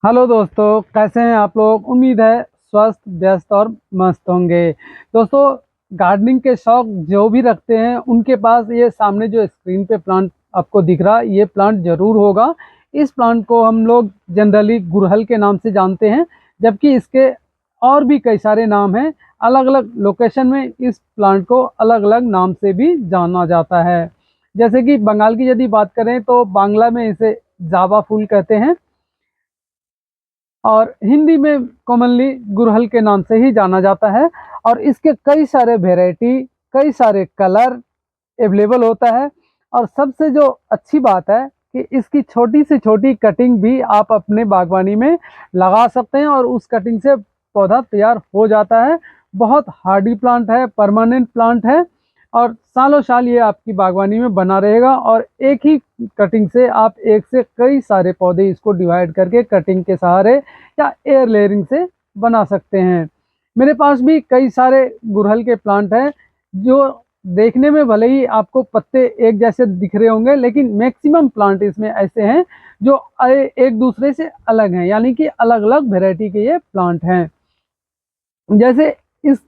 Hello दोस्तों, कैसे हैं आप लोग। उम्मीद है स्वस्थ व्यस्त और मस्त होंगे। दोस्तों, गार्डनिंग के शौक जो भी रखते हैं उनके पास ये सामने जो स्क्रीन पे प्लांट आपको दिख रहा है, ये प्लांट जरूर होगा। इस प्लांट को हम लोग जनरली गुड़हल के नाम से जानते हैं, जबकि इसके और भी कई सारे नाम हैं। अलग अलग लोकेशन में इस प्लांट को अलग अलग नाम से भी जाना जाता है। जैसे कि बंगाल की यदि बात करें तो बांग्ला में इसे जावा फूल कहते हैं, और हिंदी में कॉमनली गुड़हल के नाम से ही जाना जाता है। और इसके कई सारे वेराइटी, कई सारे कलर अवेलेबल होता है। और सबसे जो अच्छी बात है कि इसकी छोटी से छोटी कटिंग भी आप अपने बागवानी में लगा सकते हैं और उस कटिंग से पौधा तैयार हो जाता है। बहुत हार्डी प्लांट है, परमानेंट प्लांट है, और सालों साल ये आपकी बागवानी में बना रहेगा। और एक ही कटिंग से आप एक से कई सारे पौधे इसको डिवाइड करके कटिंग के सहारे या एयर लेयरिंग से बना सकते हैं। मेरे पास भी कई सारे गुड़हल के प्लांट हैं जो देखने में भले ही आपको पत्ते एक जैसे दिख रहे होंगे, लेकिन मैक्सिमम प्लांट इसमें ऐसे हैं जो एक दूसरे से अलग हैं, यानी कि अलग अलग वेराइटी के ये प्लांट हैं। जैसे इस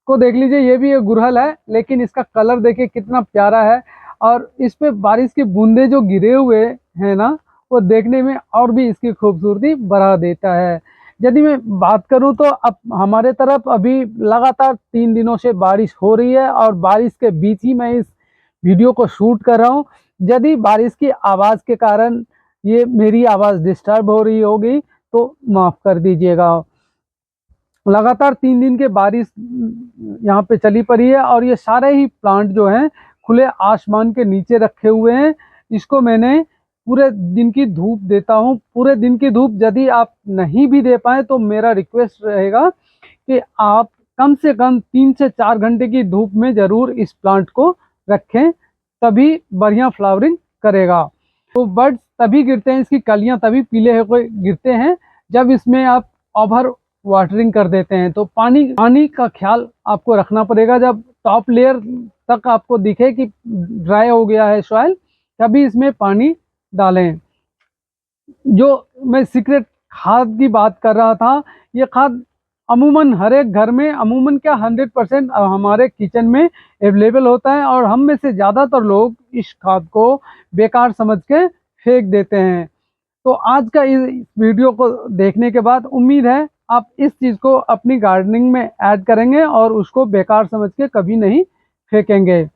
को देख लीजिए, ये भी एक गुड़हल है, लेकिन इसका कलर देखिए कितना प्यारा है। और इस पे बारिश की बूंदे जो गिरे हुए हैं ना, वो देखने में और भी इसकी खूबसूरती बढ़ा देता है। यदि मैं बात करूं तो अब हमारे तरफ अभी लगातार 3 दिनों से बारिश हो रही है, और बारिश के बीच ही मैं इस वीडियो को शूट कर रहा हूं। यदि बारिश की आवाज़ के कारण ये मेरी आवाज़ डिस्टर्ब हो रही होगी तो माफ़ कर दीजिएगा। लगातार 3 दिन के बारिश यहाँ पे चली पड़ी है, और ये सारे ही प्लांट जो हैं खुले आसमान के नीचे रखे हुए हैं। इसको मैंने पूरे दिन की धूप देता हूँ। पूरे दिन की धूप यदि आप नहीं भी दे पाए तो मेरा रिक्वेस्ट रहेगा कि आप कम से कम 3 से 4 घंटे की धूप में ज़रूर इस प्लांट को रखें, तभी बढ़िया फ्लावरिंग करेगा। तो बर्ड्स तभी गिरते हैं, इसकी कलियां तभी पीले होकर गिरते हैं जब इसमें आप ओवर वाटरिंग कर देते हैं। तो पानी पानी का ख्याल आपको रखना पड़ेगा। जब टॉप लेयर तक आपको दिखे कि ड्राई हो गया है सॉइल, तभी इसमें पानी डालें। जो मैं सीक्रेट खाद की बात कर रहा था, ये खाद अमूमन हर एक घर में, अमूमन क्या 100% हमारे किचन में अवेलेबल होता है, और हम में से ज़्यादातर लोग इस खाद को बेकार समझ के फेंक देते हैं। तो आज का इस वीडियो को देखने के बाद उम्मीद है आप इस चीज़ को अपनी गार्डनिंग में ऐड करेंगे और उसको बेकार समझ के कभी नहीं फेंकेंगे।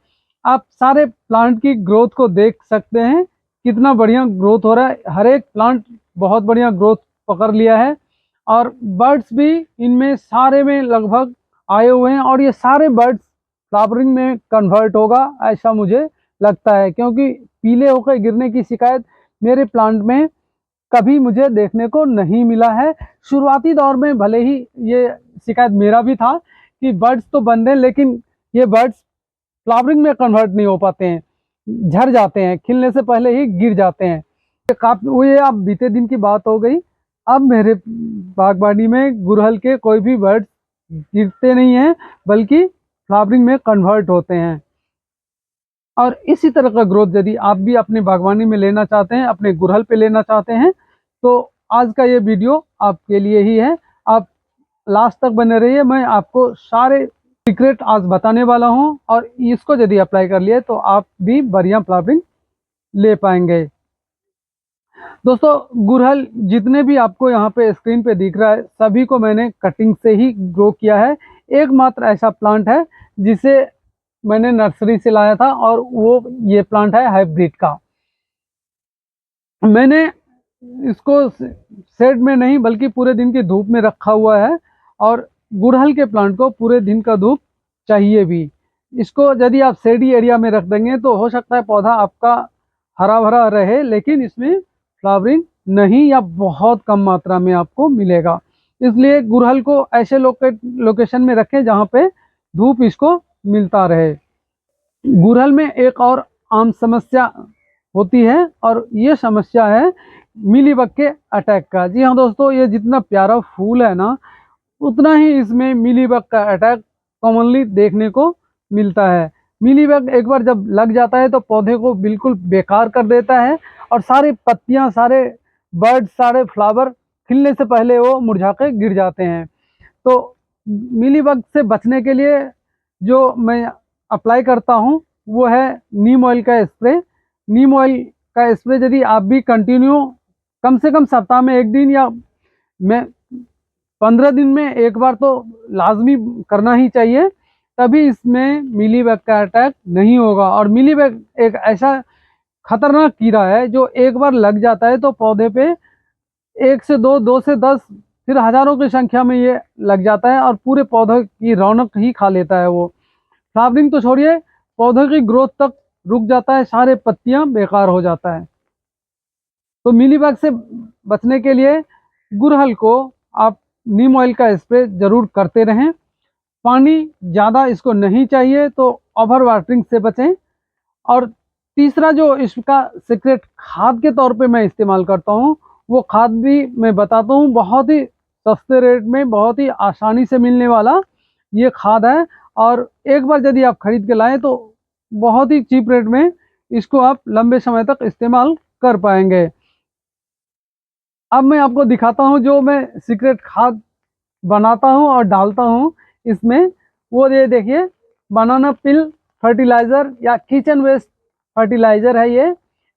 आप सारे प्लांट की ग्रोथ को देख सकते हैं, कितना बढ़िया ग्रोथ हो रहा है। हर एक प्लांट बहुत बढ़िया ग्रोथ पकड़ लिया है, और बर्ड्स भी इनमें सारे में लगभग आए हुए हैं, और ये सारे बर्ड्स फ्लावरिंग में कन्वर्ट होगा ऐसा मुझे लगता है, क्योंकि पीले होकर गिरने की शिकायत मेरे प्लांट में कभी मुझे देखने को नहीं मिला है। शुरुआती दौर में भले ही ये शिकायत मेरा भी था कि बर्ड्स तो बन रहे हैं, लेकिन ये बर्ड्स फ्लावरिंग में कन्वर्ट नहीं हो पाते हैं, झड़ जाते हैं, खिलने से पहले ही गिर जाते हैं। वो ये अब बीते दिन की बात हो गई। अब मेरे बागवानी में गुड़हल के कोई भी बर्ड्स गिरते नहीं हैं, बल्कि फ्लावरिंग में कन्वर्ट होते हैं। और इसी तरह का ग्रोथ यदि आप भी अपने बागवानी में लेना चाहते हैं, अपने गुड़हल पे लेना चाहते हैं, तो आज का ये वीडियो आपके लिए ही है। आप लास्ट तक बने रहिए, मैं आपको सारे सीक्रेट आज बताने वाला हूं, और इसको यदि अप्लाई कर लिए तो आप भी बढ़िया फ्लावरिंग ले पाएंगे। दोस्तों, गुड़हल जितने भी आपको यहाँ पे स्क्रीन पे दिख रहा है, सभी को मैंने कटिंग से ही ग्रो किया है। एकमात्र ऐसा प्लांट है जिसे मैंने नर्सरी से लाया था, और वो ये प्लांट है हाइब्रिड का। मैंने इसको शेड में नहीं बल्कि पूरे दिन की धूप में रखा हुआ है, और गुड़हल के प्लांट को पूरे दिन का धूप चाहिए भी। इसको यदि आप शेडी एरिया में रख देंगे तो हो सकता है पौधा आपका हरा भरा रहे, लेकिन इसमें फ्लावरिंग नहीं या बहुत कम मात्रा में आपको मिलेगा। इसलिए गुड़हल को ऐसे लोकेशन में रखें जहाँ पे धूप इसको मिलता रहे। गुड़हल में एक और आम समस्या होती है, और ये समस्या है मिलीबग के अटैक का। जी हाँ दोस्तों, ये जितना प्यारा फूल है ना, उतना ही इसमें मिलीबग का अटैक कॉमनली देखने को मिलता है। मिलीबग एक बार जब लग जाता है तो पौधे को बिल्कुल बेकार कर देता है, और सारी पत्तियां, सारे बर्ड, सारे फ्लावर खिलने से पहले वो मुरझा के गिर जाते हैं। तो मिलीबग से बचने के लिए जो मैं अप्लाई करता हूँ वो है नीम ऑयल का स्प्रे। नीम ऑयल का स्प्रे यदि आप भी कंटिन्यू कम से कम सप्ताह में 1 दिन या मैं 15 दिन में एक बार तो लाजमी करना ही चाहिए, तभी इसमें मिलीबग का अटैक नहीं होगा। और मिलीबग एक ऐसा खतरनाक कीड़ा है जो एक बार लग जाता है तो पौधे पे 1 से 2, 2 से 10, फिर हजारों की संख्या में ये लग जाता है और पूरे पौधे की रौनक ही खा लेता है। वो फ्लावरिंग तो छोड़िए, पौधे की ग्रोथ तक रुक जाता है, सारे पत्तियां बेकार हो जाता है। तो मिलीबग से बचने के लिए गुड़हल को आप नीम ऑयल का स्प्रे जरूर करते रहें। पानी ज़्यादा इसको नहीं चाहिए, तो ओवर वाटरिंग से बचें। और तीसरा जो इसका सीक्रेट खाद के तौर पे मैं इस्तेमाल करता हूँ, वो खाद भी मैं बताता हूँ। बहुत ही सस्ते रेट में, बहुत ही आसानी से मिलने वाला ये खाद है। और एक बार यदि आप खरीद के लाएं तो बहुत ही चीप रेट में इसको आप लंबे समय तक इस्तेमाल कर पाएंगे। अब मैं आपको दिखाता हूँ जो मैं सीक्रेट खाद बनाता हूँ और डालता हूँ इसमें। वो ये देखिए, बनाना पिल फर्टिलाइज़र या किचन वेस्ट फर्टिलाइज़र है ये।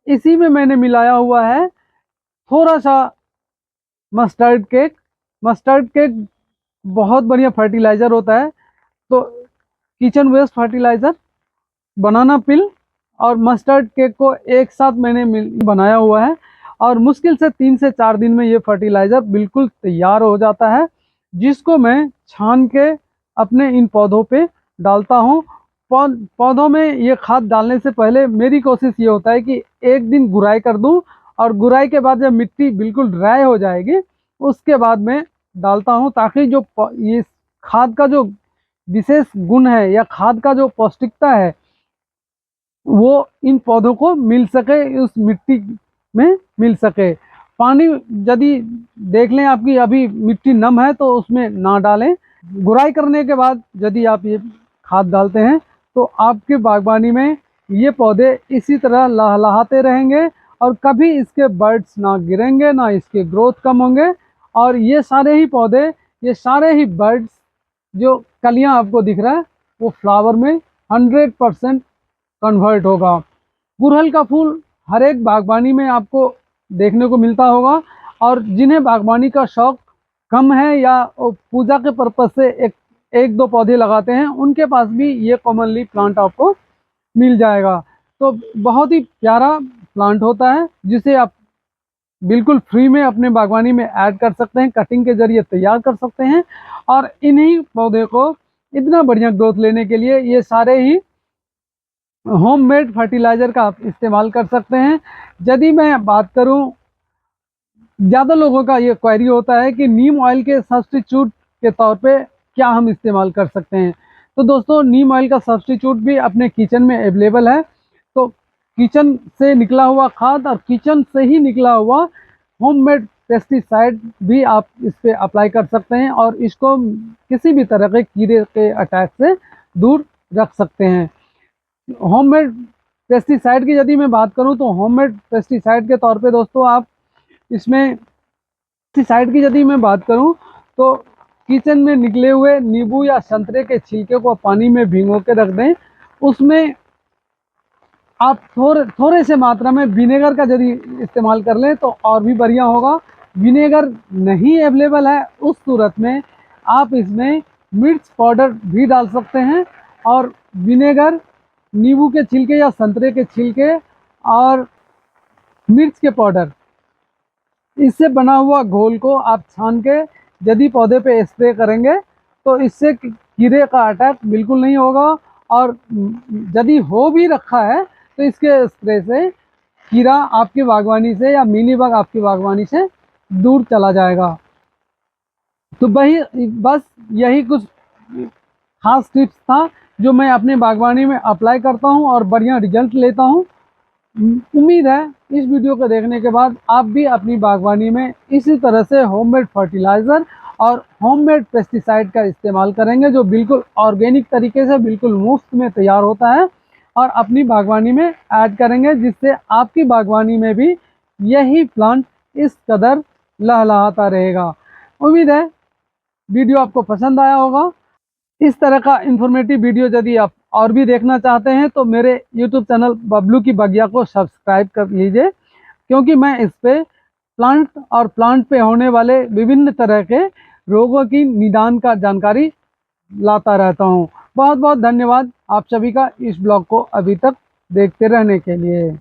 इसी में मैंने मिलाया हुआ है थोड़ा सा मस्टर्ड केक। मस्टर्ड केक बहुत बढ़िया फर्टिलाइज़र होता है। तो किचन वेस्ट फर्टिलाइज़र, बनाना पिल और मस्टर्ड केक को एक साथ मैंने बनाया हुआ है। और मुश्किल से 3 से 4 दिन में ये फर्टिलाइज़र बिल्कुल तैयार हो जाता है, जिसको मैं छान के अपने इन पौधों पे डालता हूँ। पौधों में ये खाद डालने से पहले मेरी कोशिश ये होता है कि 1 दिन गुड़ाई कर दूँ, और गुड़ाई के बाद जब मिट्टी बिल्कुल ड्राई हो जाएगी उसके बाद मैं डालता हूँ, ताकि जो ये खाद का जो विशेष गुण है या खाद का जो पौष्टिकता है वो इन पौधों को मिल सके, उस मिट्टी में मिल सके। पानी यदि देख लें आपकी अभी मिट्टी नम है तो उसमें ना डालें। गुड़ाई करने के बाद यदि आप ये खाद डालते हैं तो आपके बागवानी में ये पौधे इसी तरह लहलहाते रहेंगे, और कभी इसके बर्ड्स ना गिरेंगे, ना इसके ग्रोथ कम होंगे। और ये सारे ही पौधे, ये सारे ही बर्ड्स, जो कलियां आपको दिख रहा है, वो फ्लावर में 100% कन्वर्ट होगा। गुड़हल का फूल हर एक बागवानी में आपको देखने को मिलता होगा। और जिन्हें बागवानी का शौक कम है या पूजा के पर्पज से एक दो पौधे लगाते हैं, उनके पास भी ये कॉमनली प्लांट आपको मिल जाएगा। तो बहुत ही प्यारा प्लांट होता है, जिसे आप बिल्कुल फ्री में अपने बागवानी में ऐड कर सकते हैं, कटिंग के जरिए तैयार कर सकते हैं। और इन्हीं पौधे को इतना बढ़िया ग्रोथ लेने के लिए ये सारे ही होममेड फर्टिलाइज़र का आप इस्तेमाल कर सकते हैं। यदि मैं बात करूं, ज़्यादा लोगों का ये क्वेरी होता है कि नीम ऑयल के सब्स्टिट्यूट के तौर पे क्या हम इस्तेमाल कर सकते हैं। तो दोस्तों, नीम ऑयल का सब्स्टिट्यूट भी अपने किचन में अवेलेबल है। तो किचन से निकला हुआ खाद और किचन से ही निकला हुआ होममेड पेस्टिसाइड भी आप इस पर अप्लाई कर सकते हैं, और इसको किसी भी तरह के कीड़े के अटैक से दूर रख सकते हैं। होममेड पेस्टिसाइड की यदि मैं बात करूं तो होममेड पेस्टिसाइड के तौर पे दोस्तों, आप इसमें पेस्टिसाइड की यदि मैं बात करूं तो किचन में निकले हुए नींबू या संतरे के छिलके को पानी में भिगो के रख दें। उसमें आप थोड़े से मात्रा में विनेगर का यदि इस्तेमाल कर लें तो और भी बढ़िया होगा। विनेगर नहीं अवेलेबल है उस सूरत में आप इसमें मिर्च पाउडर भी डाल सकते हैं। और विनेगर, नींबू के छिलके या संतरे के छिलके और मिर्च के पाउडर, इससे बना हुआ घोल को आप छान के यदि पौधे पे स्प्रे करेंगे तो इससे कीड़े का अटैक बिल्कुल नहीं होगा। और यदि हो भी रखा है तो इसके स्प्रे से कीड़ा आपकी बागवानी से या मिलीबग आपकी बागवानी से दूर चला जाएगा। तो वही बस यही कुछ खास टिप्स था जो मैं अपने बागवानी में अप्लाई करता हूं और बढ़िया रिजल्ट लेता हूं। उम्मीद है इस वीडियो को देखने के बाद आप भी अपनी बागवानी में इसी तरह से होममेड फर्टिलाइज़र और होममेड पेस्टिसाइड का इस्तेमाल करेंगे, जो बिल्कुल ऑर्गेनिक तरीके से बिल्कुल मुफ्त में तैयार होता है, और अपनी बागवानी में ऐड करेंगे, जिससे आपकी बागवानी में भी यही प्लांट इस कदर लहलहाता रहेगा। उम्मीद है वीडियो आपको पसंद आया होगा। इस तरह का इंफॉर्मेटिव वीडियो यदि आप और भी देखना चाहते हैं तो मेरे यूट्यूब चैनल बबलू की बगिया को सब्सक्राइब कर लीजिए, क्योंकि मैं इस पे प्लांट और प्लांट पे होने वाले विभिन्न तरह के रोगों की निदान का जानकारी लाता रहता हूँ। बहुत बहुत धन्यवाद आप सभी का इस ब्लॉग को अभी तक देखते रहने के लिए।